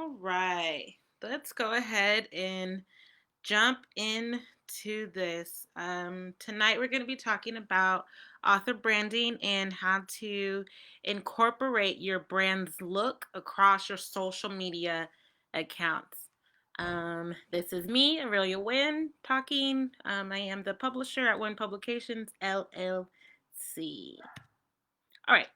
All right, let's go ahead and jump into this. Tonight, we're going to be talking about author branding and how to incorporate your brand's look across your social media accounts. This is me, Aurelia Wynn, talking. I am the publisher at Wynn Publications, LLC. All right.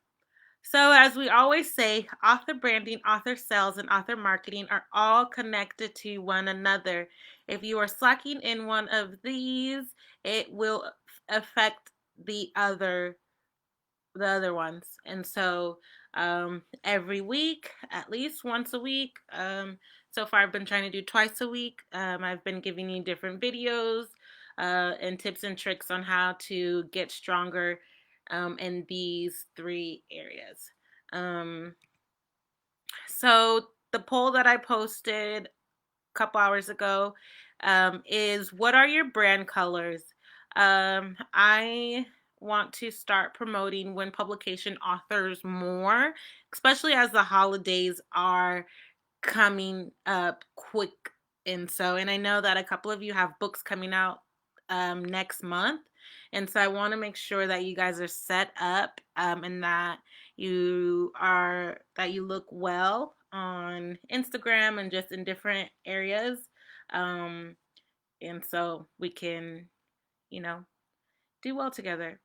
So, as we always say, author branding, author sales, and author marketing are all connected to one another. If you are slacking in one of these, it will affect the other ones. And so, every week, at least once a week. So far, I've been trying to do twice a week. I've been giving you different videos and tips and tricks on how to get stronger in these three areas. Um, so the poll that I posted a couple hours ago is, what are your brand colors? I want to start promoting Win Publication authors more, especially as the holidays are coming up quick. And I know that a couple of you have books coming out next month. And so I want to make sure that you guys are set up and that you look well on Instagram and just in different areas. Um, and so we can, you know, do well together.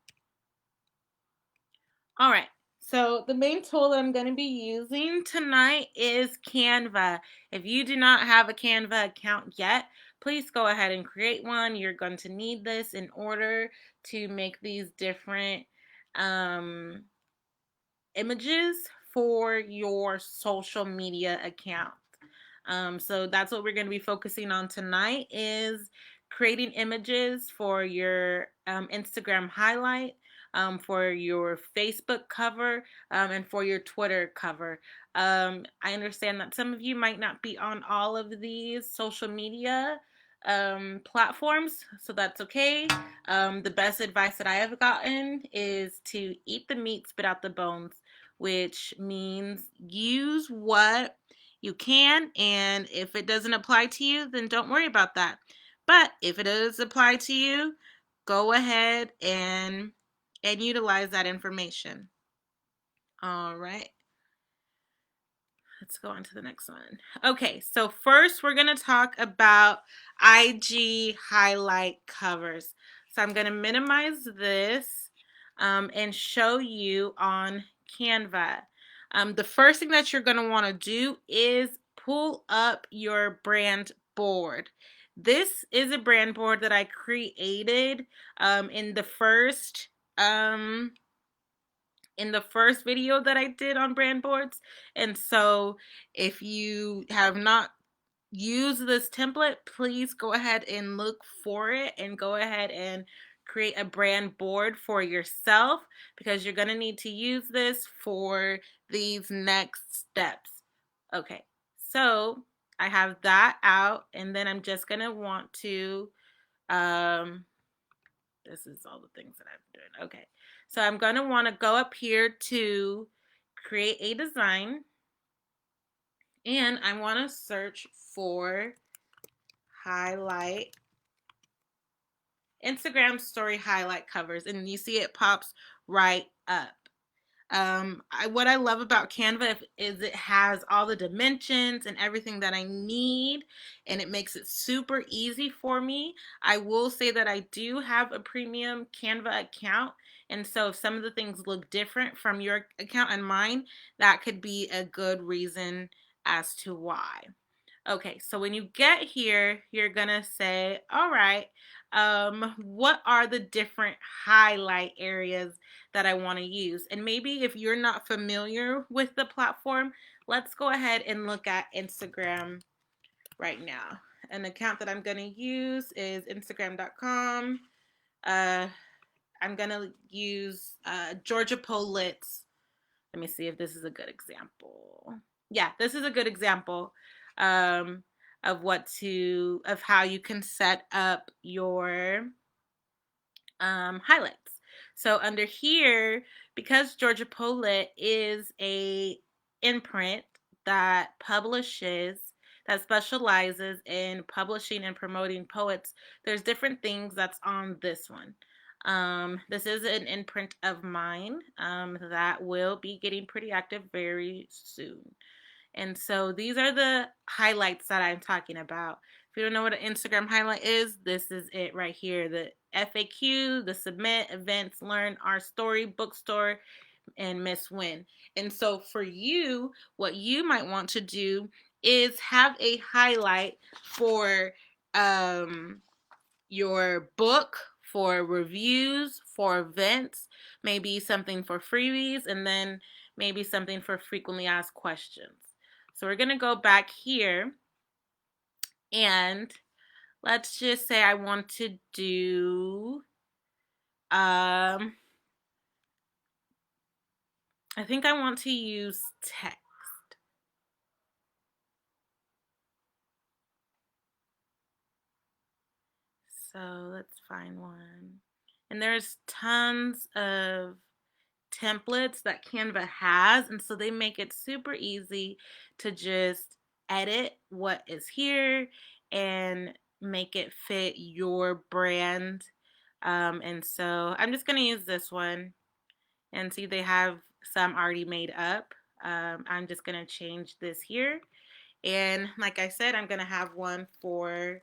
All right. So the main tool that I'm going to be using tonight is Canva. If you do not have a Canva account yet, please go ahead and create one. You're going to need this in order to make these different um, images for your social media account. So that's what we're going to be focusing on tonight is creating images for your Instagram highlight, for your Facebook cover, and for your Twitter cover. I understand that some of you might not be on all of these social media platforms, so that's okay. The best advice that I have gotten is to eat the meat, spit out the bones, which means use what you can, and if it doesn't apply to you, then don't worry about that. But if it does apply to you, go ahead and utilize that information. All right. Let's go on to the next one. Okay, so first we're going to talk about IG highlight covers. So I'm going to minimize this and show you on Canva. The first thing that you're going to want to do is pull up your brand board. This is a brand board that I created in the first video that I did on brand boards. And so if you have not used this template, please go ahead and look for it and go ahead and create a brand board for yourself, because you're going to need to use this for these next steps. Okay, so I have that out, and then I'm just going to want to this is all the things that I'm doing. Okay. So I'm going to want to go up here to create a design. And I want to search for highlight, Instagram story highlight covers. And you see it pops right up. What I love about Canva is it has all the dimensions and everything that I need, and it makes it super easy for me. I will say that I do have a premium Canva account, and so if some of the things look different from your account and mine, that could be a good reason as to why. Okay, so when you get here, you're gonna say, all right, what are the different highlight areas that I want to use? And maybe if you're not familiar with the platform, let's go ahead and look at Instagram right now. An account that I'm gonna use is Instagram.com. I'm gonna use Georgia Politz. Let me see if this is a good example. Yeah, this is a good example um, of how you can set up your highlights. So under here, because Georgia Polit is a imprint, that that specializes in publishing and promoting poets, there's different things that's on this one. This is an imprint of mine that will be getting pretty active very soon. And so these are the highlights that I'm talking about. If you don't know what an Instagram highlight is, this is it right here. The FAQ, the submit, events, learn, our story, bookstore, and Miss Win. And so for you, what you might want to do is have a highlight for your book, for reviews, for events, maybe something for freebies, and then maybe something for frequently asked questions. So we're going to go back here, and let's just say I want to do, I think I want to use text. So let's find one. And there's tons of templates that Canva has, and so they make it super easy to just edit what is here and make it fit your brand. And so I'm just going to use this one, and see they have some already made up. I'm just going to change this here. And like I said, I'm going to have one for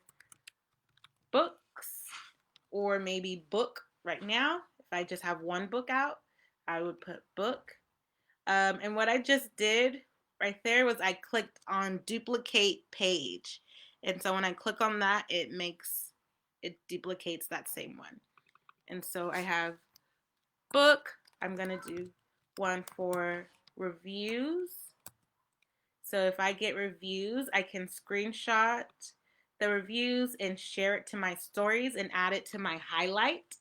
books, or maybe book right now. If I just have one book out, I would put book. And what I just did right there was I clicked on duplicate page. And so when I click on that, it duplicates that same one. And so I have book. I'm going to do one for reviews. So if I get reviews, I can screenshot the reviews and share it to my stories and add it to my highlights.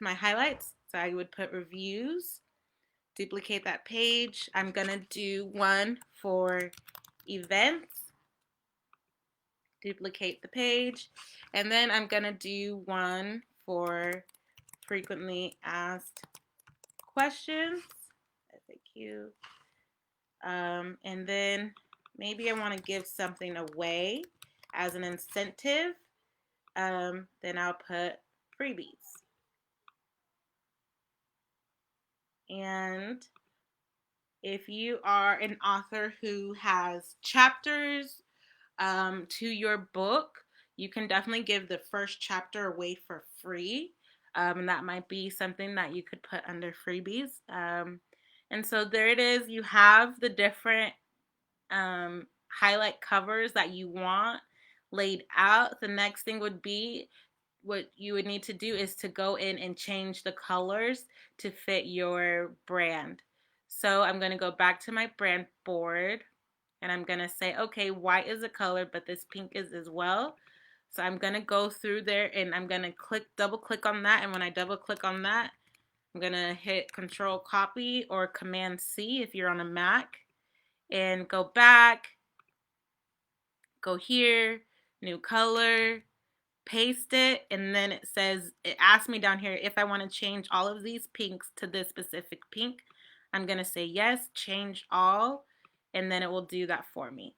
So I would put reviews, duplicate that page. I'm going to do one for events, duplicate the page, and then I'm going to do one for frequently asked questions, FAQ. And then maybe I want to give something away as an incentive. Then I'll put freebies. And if you are an author who has chapters to your book, you can definitely give the first chapter away for free. And that might be something that you could put under freebies. And so there it is. You have the different highlight covers that you want laid out. The next thing would be, what you would need to do is to go in and change the colors to fit your brand. So I'm going to go back to my brand board, and I'm going to say, okay, white is a color, but this pink is as well. So I'm going to go through there, and I'm going to double click on that. And when I double click on that, I'm going to hit Control Copy or Command C if you're on a Mac, and go back, go here, new color, paste it, and then it asks me down here if I want to change all of these pinks to this specific pink. I'm going to say yes, change all, and then it will do that for me.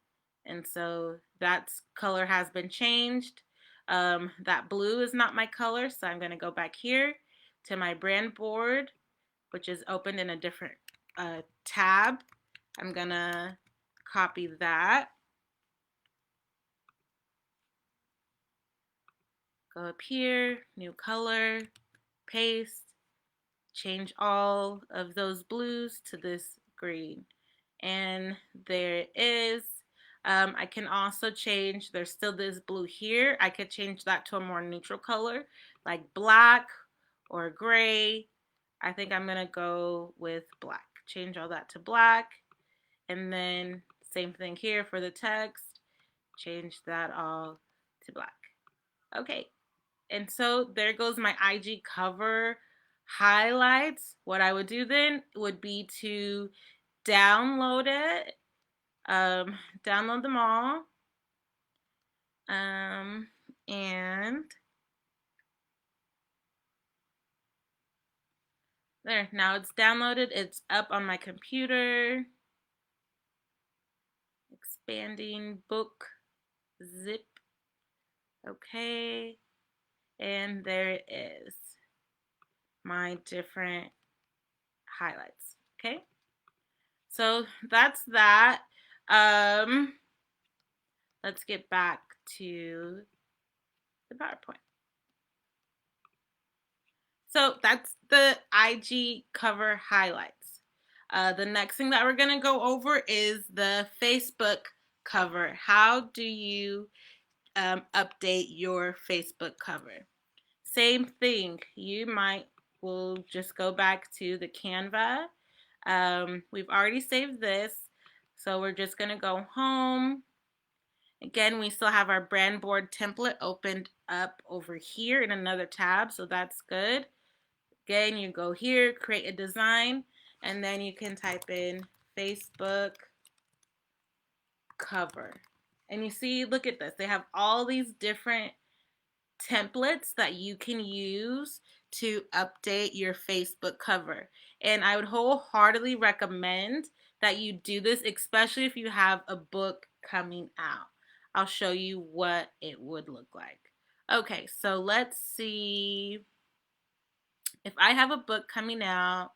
And so that color has been changed. That blue is not my color, so I'm going to go back here to my brand board, which is opened in a different tab. I'm going to copy that. Go up here, new color, paste, change all of those blues to this green. And there it is. I can also change, there's still this blue here. I could change that to a more neutral color, like black or gray. I think I'm going to go with black. Change all that to black. And then same thing here for the text. Change that all to black. Okay. And so there goes my IG cover highlights. What I would do then would be to download it, download them all, and there, now it's downloaded. It's up on my computer. expanding book zip. Okay, and there it is, my different highlights. Okay, so that's that. Um, let's get back to the PowerPoint. So that's the IG cover highlights. The next thing that we're going to go over is the Facebook cover. How do you update your Facebook cover? Same thing. We'll just go back to the Canva. We've already saved this, so we're just going to go home. Again, we still have our brand board template opened up over here in another tab, so that's good. Again, you go here, create a design, and then you can type in Facebook cover. And you see, look at this. They have all these different templates that you can use to update your Facebook cover. And I would wholeheartedly recommend that you do this, especially if you have a book coming out. I'll show you what it would look like. Okay, so let's see. If I have a book coming out,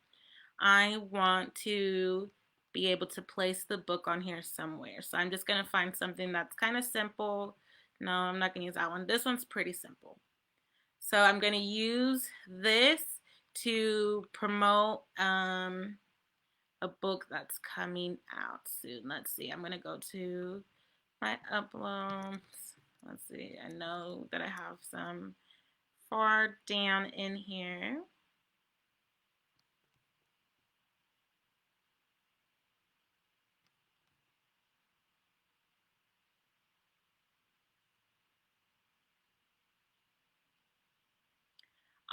I want to be able to place the book on here somewhere. So I'm just going to find something that's kind of simple. No, I'm not going to use that one. This one's pretty simple. So I'm going to use this to promote a book that's coming out soon. Let's see. I'm going to go to my uploads. Let's see. I know that I have some far down in here.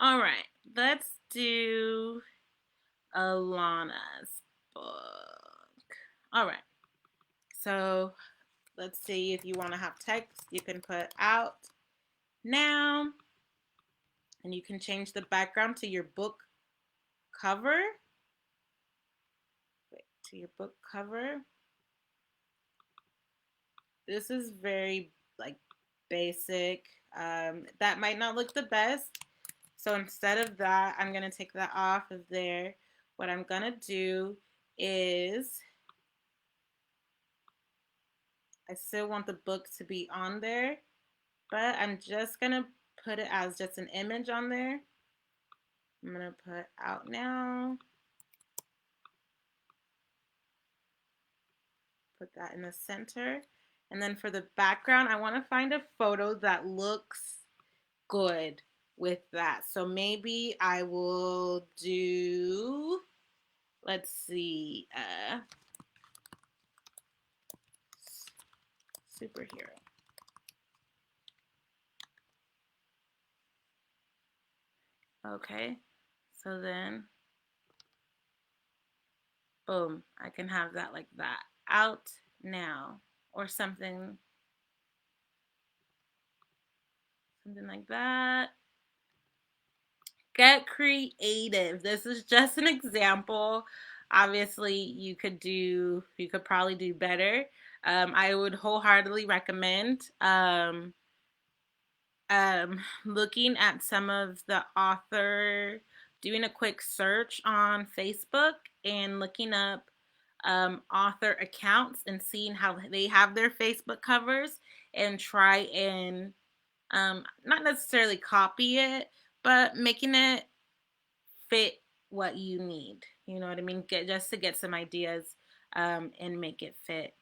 All right, let's do Alana's book. All right, so let's see, if you want to have text, you can put out now, and you can change the background to your book cover. Wait, to your book cover. This is very like basic. That might not look the best. So instead of that, I'm going to take that off of there. What I'm going to do is, I still want the book to be on there, but I'm just going to put it as just an image on there. I'm going to put out now. Put that in the center. And then for the background, I want to find a photo that looks good with that. So maybe I will do, let's see, superhero. Okay, so then, boom, I can have that like that. Out now, or something like that. Get creative. This is just an example. Obviously, you could probably do better. I would wholeheartedly recommend looking at some of the author, doing a quick search on Facebook and looking up author accounts and seeing how they have their Facebook covers, and try and not necessarily copy it, but making it fit what you need. You know what I mean? Just to get some ideas and make it fit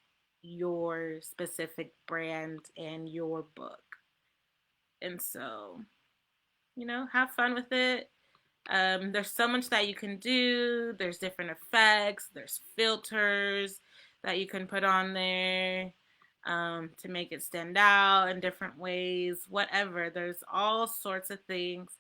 your specific brand and your book. And so, have fun with it. There's so much that you can do. There's different effects. There's filters that you can put on there to make it stand out in different ways. Whatever. There's all sorts of things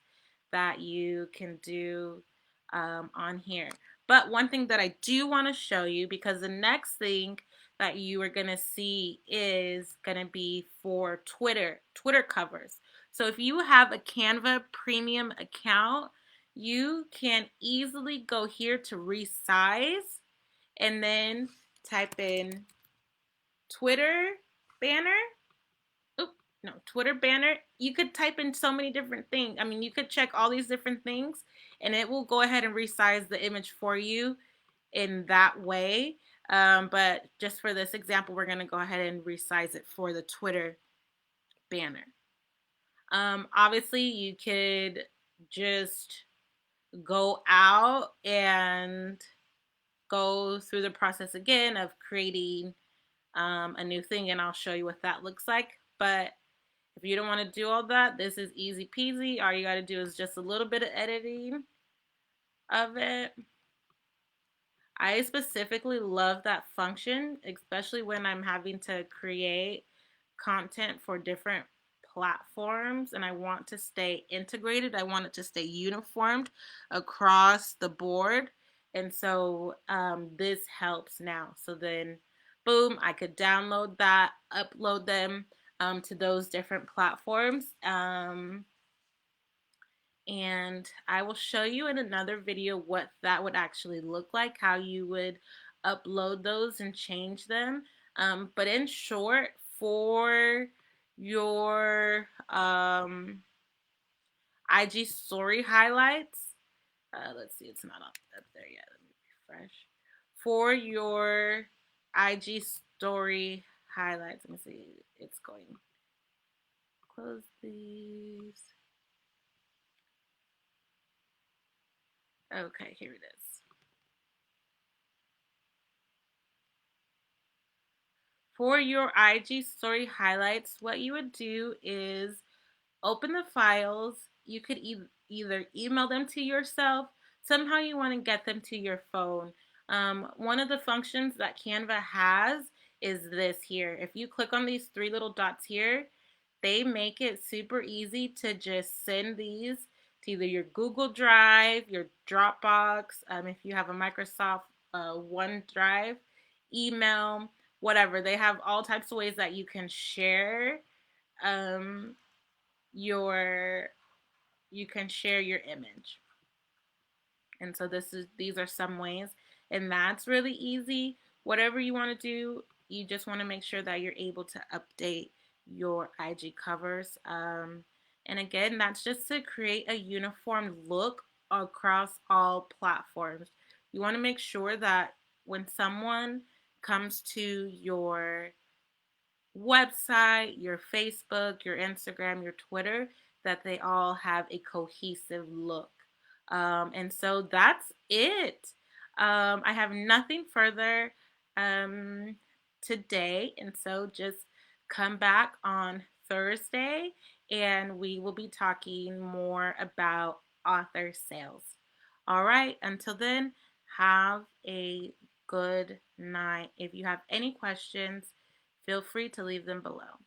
that you can do on here. But one thing that I do want to show you, because the next thing that you are going to see is going to be for Twitter covers. So if you have a Canva premium account, you can easily go here to resize and then type in Twitter banner. Oop, no, Twitter banner. You could type in so many different things. I mean, you could check all these different things and it will go ahead and resize the image for you in that way. But just for this example, we're going to go ahead and resize it for the Twitter banner. Obviously, you could just go out and go through the process again of creating a new thing, and I'll show you what that looks like. But if you don't want to do all that, this is easy peasy. All you got to do is just a little bit of editing of it. I specifically love that function, especially when I'm having to create content for different platforms and I want to stay integrated. I want it to stay uniformed across the board. And so this helps now. So then, boom, I could download that, upload them to those different platforms. And I will show you in another video what that would actually look like, how you would upload those and change them. But in short, for your IG story highlights, let's see, it's not up there yet. Let me refresh. For your IG story highlights, let me see, it's going. Close these. Okay, here it is. For your IG story highlights, what you would do is open the files. You could either email them to yourself. Somehow you want to get them to your phone. One of the functions that Canva has is this here. If you click on these three little dots here, they make it super easy to just send these to either your Google Drive, your Dropbox, if you have a Microsoft OneDrive, email, whatever. They have all types of ways that you can share um, your your image. And so these are some ways, and that's really easy. Whatever you want to do, you just want to make sure that you're able to update your IG covers. And again, that's just to create a uniform look across all platforms. You want to make sure that when someone comes to your website, your Facebook, your Instagram, your Twitter, that they all have a cohesive look. And so that's it. I have nothing further today. And so just come back on Thursday and we will be talking more about author sales. All right. Until then, have a good night. If you have any questions, feel free to leave them below.